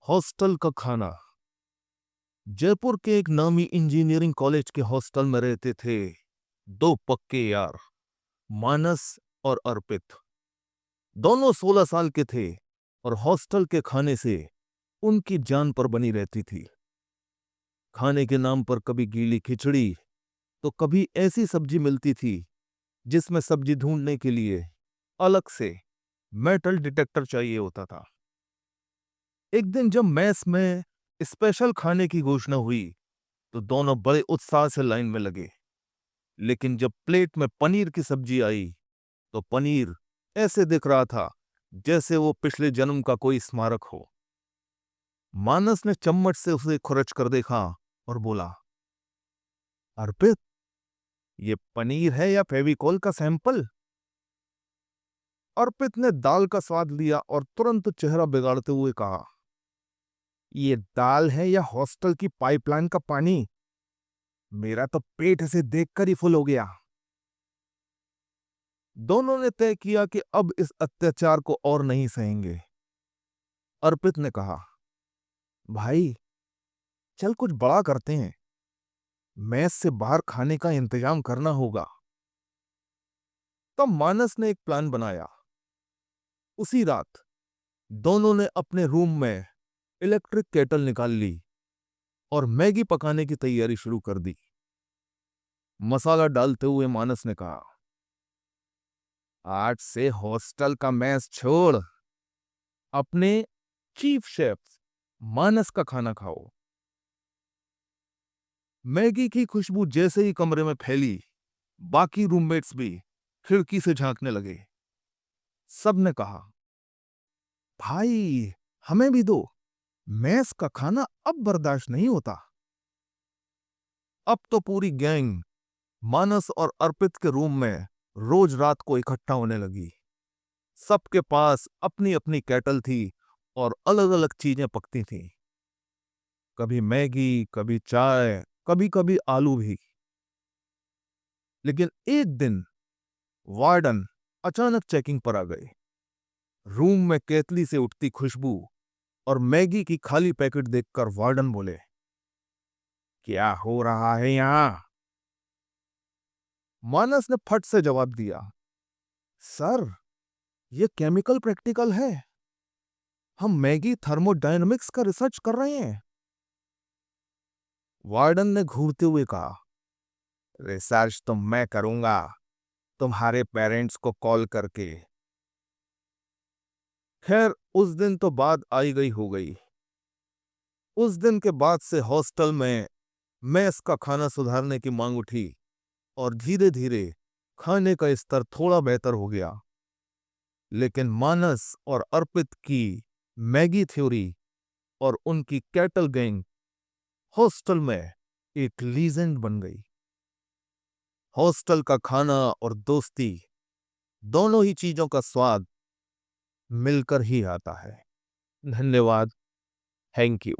Hostel का खाना। जयपुर के एक नामी इंजीनियरिंग कॉलेज के हॉस्टल में रहते थे दो पक्के यार, मानस और अर्पित। दोनों 16 साल के थे और हॉस्टल के खाने से उनकी जान पर बनी रहती थी। खाने के नाम पर कभी गीली खिचड़ी तो कभी ऐसी सब्जी मिलती थी जिसमें सब्जी ढूंढने के लिए अलग से मेटल डिटेक्टर चाहिए होता था। एक दिन जब मेस में स्पेशल खाने की घोषणा हुई तो दोनों बड़े उत्साह से लाइन में लगे। लेकिन जब प्लेट में पनीर की सब्जी आई तो पनीर ऐसे दिख रहा था जैसे वो पिछले जन्म का कोई स्मारक हो। मानस ने चम्मच से उसे खुरच कर देखा और बोला, अर्पित, ये पनीर है या फेविकोल का सैंपल? अर्पित ने दाल का स्वाद लिया और तुरंत चेहरा बिगाड़ते हुए कहा, ये दाल है या हॉस्टल की पाइपलाइन का पानी? मेरा तो पेट इसे देखकर ही फुल हो गया। दोनों ने तय किया कि अब इस अत्याचार को और नहीं सहेंगे। अर्पित ने कहा, भाई, चल कुछ बड़ा करते हैं, मेस से बाहर खाने का इंतजाम करना होगा। तब मानस ने एक प्लान बनाया। उसी रात दोनों ने अपने रूम में इलेक्ट्रिक केटल निकाल ली और मैगी पकाने की तैयारी शुरू कर दी। मसाला डालते हुए मानस ने कहा, आज से हॉस्टल का मेस छोड़, अपने चीफ शेफ मानस का खाना खाओ। मैगी की खुशबू जैसे ही कमरे में फैली, बाकी रूममेट्स भी खिड़की से झांकने लगे। सबने कहा, भाई, हमें भी दो, मेस का खाना अब बर्दाश्त नहीं होता। अब तो पूरी गैंग मानस और अर्पित के रूम में रोज रात को इकट्ठा होने लगी। सबके पास अपनी अपनी केटल थी और अलग अलग चीजें पकती थीं। कभी मैगी, कभी चाय, कभी कभी आलू भी। लेकिन एक दिन वार्डन अचानक चेकिंग पर आ गए। रूम में केतली से उठती खुशबू और मैगी की खाली पैकेट देखकर वार्डन बोले, क्या हो रहा है यहां? मानस ने फट से जवाब दिया, सर, ये केमिकल प्रैक्टिकल है, हम मैगी थर्मोडायनामिक्स का रिसर्च कर रहे हैं। वार्डन ने घूरते हुए कहा, रिसर्च तो मैं करूंगा, तुम्हारे पेरेंट्स को कॉल करके। खैर, उस दिन तो बात आई गई हो गई। उस दिन के बाद से हॉस्टल में मेस का खाना सुधारने की मांग उठी और धीरे धीरे खाने का स्तर थोड़ा बेहतर हो गया। लेकिन मानस और अर्पित की मैगी थ्योरी और उनकी कैटल गैंग हॉस्टल में एक लीजेंड बन गई। हॉस्टल का खाना और दोस्ती, दोनों ही चीजों का स्वाद मिलकर ही आता है। धन्यवाद। Thank you.